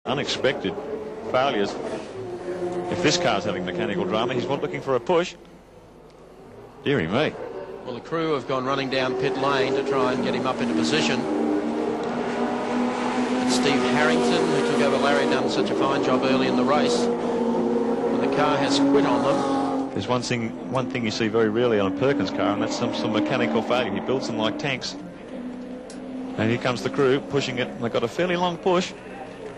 Unexpected failures. If this car's having mechanical drama, he's looking for a push. Deary me. Well, the crew have gone running down pit lane to try and get him up into position. It's Steve Harrington, who took over Larry, done such a fine job early in the race. And the car has quit on them. There's one thing you see very rarely on a Perkins car, and that's some mechanical failure. He builds them like tanks. And here comes the crew pushing it. They've got a fairly long push,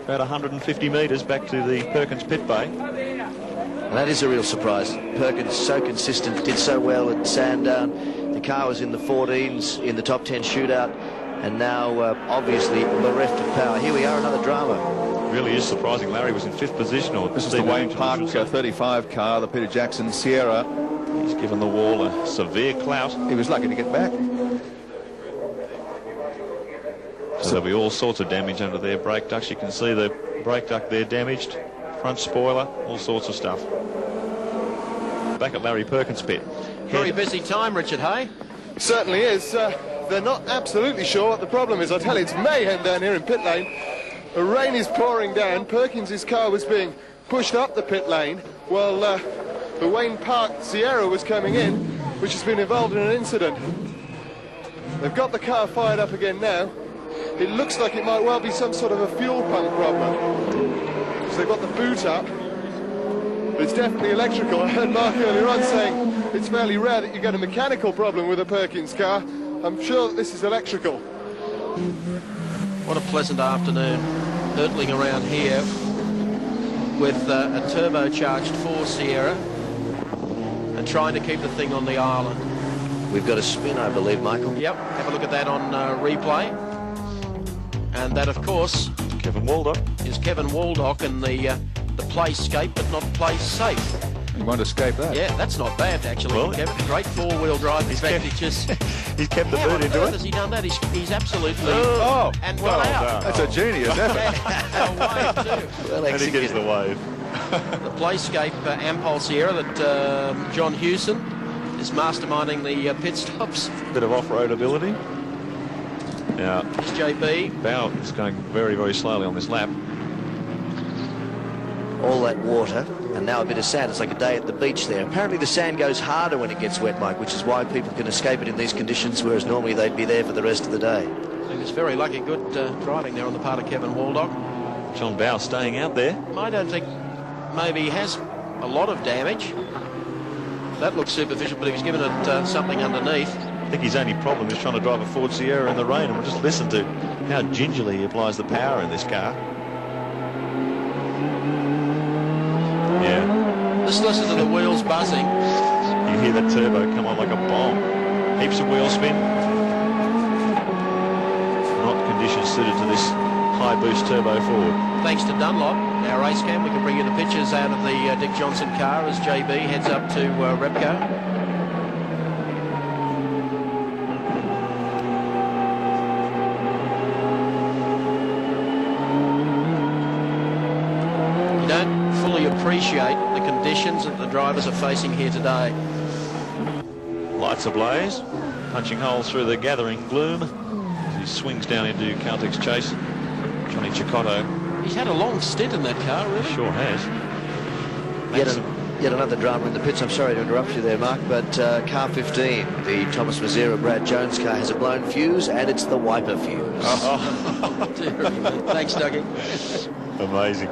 about 150 metres back to the Perkins pit bay. Well, that is a real surprise. Perkins so consistent, did so well at Sandown. The car was in the 14s in the top 10 shootout, and now obviously bereft of power. Here we are, another drama. It really is surprising. Larry was in 5th position. Or this is the Wayne Park 35 car, the Peter Jackson Sierra. He's given the wall a severe clout. He was lucky to get back. So there'll be all sorts of damage under their brake ducts. You can see the brake duct there damaged, front spoiler, all sorts of stuff. Back at Larry Perkins' pit. Very busy time, Richard Hay. Certainly is. They're not absolutely sure what the problem is. I tell you, it's mayhem down here in pit lane. The rain is pouring down. Perkins' car was being pushed up the pit lane while the Wayne Park Sierra was coming in, which has been involved in an incident. They've got the car fired up again now. It looks like it might well be some sort of a fuel pump problem. So they've got the boot up. But it's definitely electrical. I heard Mark earlier on saying it's fairly rare that you get a mechanical problem with a Perkins car. I'm sure that this is electrical. What a pleasant afternoon, hurtling around here with a turbocharged 4 Sierra and trying to keep the thing on the island. We've got a spin, I believe, Michael. Yep, have a look at that on replay. And that, of course, Kevin Waldock. Is Kevin Waldock and the playscape, but not place safe. You won't escape that. Yeah, that's not bad, actually. Well, Kevin, great four-wheel drive. In fact, he's kept the boot into it. Has he done that? He's absolutely... Oh, and got out. That's a genius effort. Well, and he gets the wave. The playscape Ampol Sierra that John Hewson is masterminding the pit stops. Bit of off-road ability. Now, JB. Bow is going very, very slowly on this lap. All that water, and now a bit of sand. It's like a day at the beach there. Apparently the sand goes harder when it gets wet, Mike, which is why people can escape it in these conditions, whereas normally they'd be there for the rest of the day. He was very lucky. Good driving there on the part of Kevin Waldock. John Bow staying out there. I don't think maybe he has a lot of damage. That looks superficial, but he was given it something underneath. I think his only problem is trying to drive a Ford Sierra in the rain, and we'll just listen to how gingerly he applies the power in this car. Yeah. Just listen to the wheels buzzing. You hear that turbo come on like a bomb. Heaps of wheel spin. Not conditions suited to this high boost turbo Ford. Thanks to Dunlop, our race cam, we can bring you the pictures out of the Dick Johnson car as JB heads up to Repco. Appreciate the conditions that the drivers are facing here today. Lights ablaze, punching holes through the gathering gloom as he swings down into Caltech's chase. Johnny Cicotto. He's had a long stint in that car, really. Sure has. Yet another drama in the pits. I'm sorry to interrupt you there, Mark, but car 15, the Thomas Mazzera Brad Jones car, has a blown fuse, and it's the wiper fuse. Oh. Thanks, Dougie. Amazing.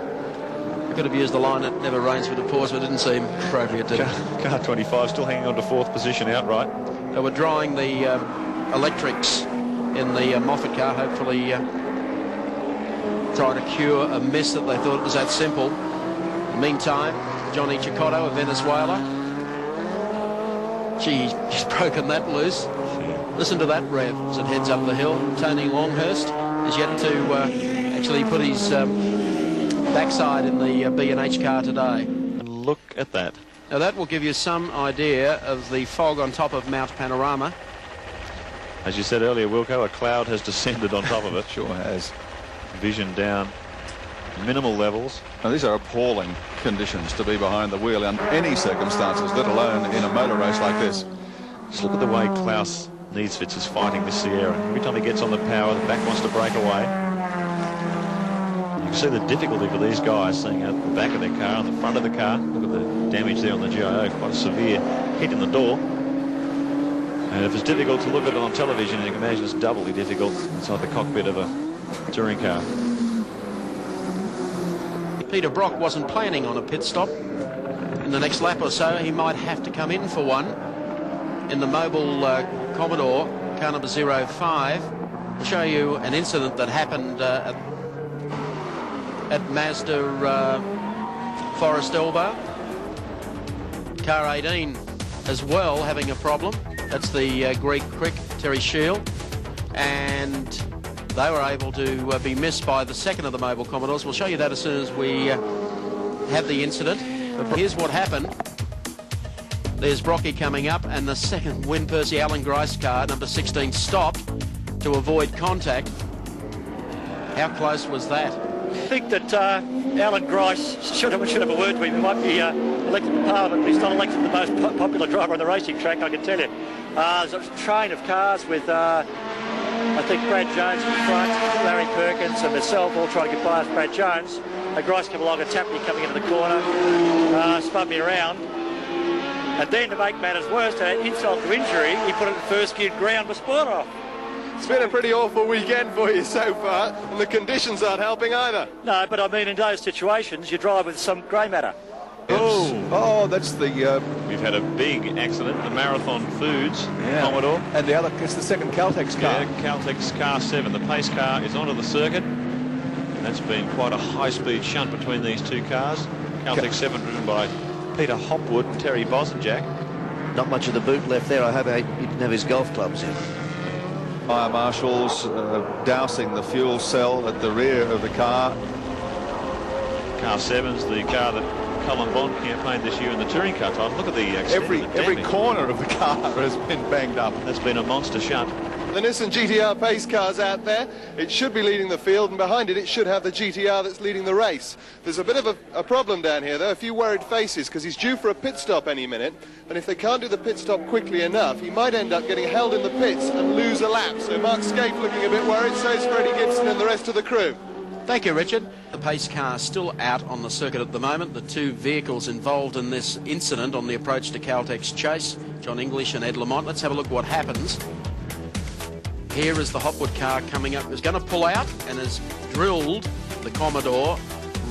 Could have used the line, it never rains with a pause, but it didn't seem appropriate, did it? Car 25 still hanging on to 4th position outright. They were drying the electrics in the Moffat car, hopefully trying to cure a mess that they thought it was that simple. Meantime, Johnny Cicotto of Venezuela. Gee, he's broken that loose. Listen to that rev as it heads up the hill. Tony Longhurst is yet to actually put his backside in the B&H car today. And look at that. Now that will give you some idea of the fog on top of Mount Panorama. As you said earlier, Wilco, a cloud has descended on top of it. Sure has. Vision down, minimal levels. Now, these are appalling conditions to be behind the wheel in any circumstances, let alone in a motor race like this. Just look at the way Klaus Neesfitz is fighting this Sierra. Every time he gets on the power, the back wants to break away. You see the difficulty for these guys seeing out the back of their car and the front of the car. Look at the damage there on the GIO, quite a severe hit in the door. And if it's difficult to look at it on television, you can imagine it's doubly difficult inside the cockpit of a touring car. Peter Brock wasn't planning on a pit stop. In the next lap or so, he might have to come in for one in the mobile Commodore, car number 05. We'll show you an incident that happened at Mazda Forest Elbow. Car 18 as well having a problem. That's the Greek Crick, Terry Shield. And they were able to be missed by the second of the mobile Commodores. We'll show you that as soon as we have the incident. But here's what happened. There's Brocky coming up, and the second Win Percy Alan Grice car, number 16, stopped to avoid contact. How close was that? I think that Alan Grice should have a word with him. He might be elected to Parliament, but he's not elected the most popular driver on the racing track, I can tell you. There's a train of cars with, I think, Brad Jones in front, Larry Perkins and myself all trying to get past Brad Jones. Grice came along and tapped me coming into the corner, spun me around. And then, to make matters worse, to add insult to injury, he put it in first gear ground was split off. It's been a pretty awful weekend for you so far, and the conditions aren't helping either. No, but I mean, in those situations, you drive with some grey matter. Oh, that's the... We've had a big accident, the Marathon Foods Commodore. And the other, it's the second Caltex car. Yeah, Caltex car 7. The pace car is onto the circuit. And that's been quite a high-speed shunt between these two cars. Caltex 7 driven by Peter Hopwood and Terry Bosenjack. Not much of the boot left there. I hope he didn't have his golf clubs in. Fire marshals dousing the fuel cell at the rear of the car. Car 7's the car that Cullen Bond campaigned this year in the touring car title. Look at the Every corner of the car has been banged up. That's been a monster shunt. The Nissan GTR pace car's out there. It should be leading the field, and behind it should have the GTR that's leading the race. There's a bit of a problem down here, though, a few worried faces, because he's due for a pit stop any minute, and if they can't do the pit stop quickly enough, he might end up getting held in the pits and lose a lap. So Mark Scaife looking a bit worried, so is Freddie Gibson and the rest of the crew. Thank you, Richard. The pace car still out on the circuit at the moment. The two vehicles involved in this incident on the approach to Caltex Chase, John English and Ed Lamont. Let's have a look what happens. Here is the Hopwood car coming up. Is going to pull out and has drilled the Commodore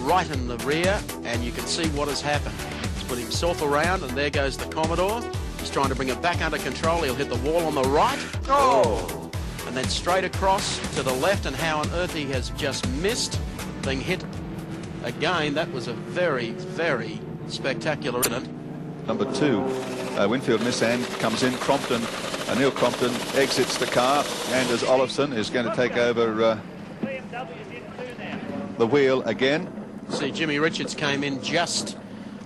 right in the rear, and you can see what has happened. He's put himself around, and there goes the Commodore. He's trying to bring it back under control. He'll hit the wall on the right. Oh! And then straight across to the left, and how on earth he has just missed being hit again. That was a very, very spectacular incident. Number 2, Winfield Nissan comes in. Crompton, Neil Crompton exits the car. Anders Olofsson is going to take over the wheel again. See, Jimmy Richards came in just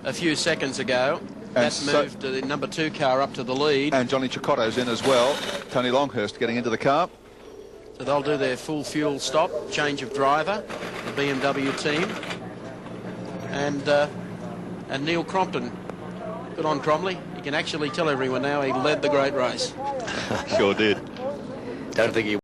a few seconds ago. That moved the number 2 car up to the lead. And Johnny Chicotto's in as well. Tony Longhurst getting into the car. So they'll do their full fuel stop, change of driver, the BMW team. And Neil Crompton. Good on Cromley. You can actually tell everyone now he led the great race. Sure did. Don't think he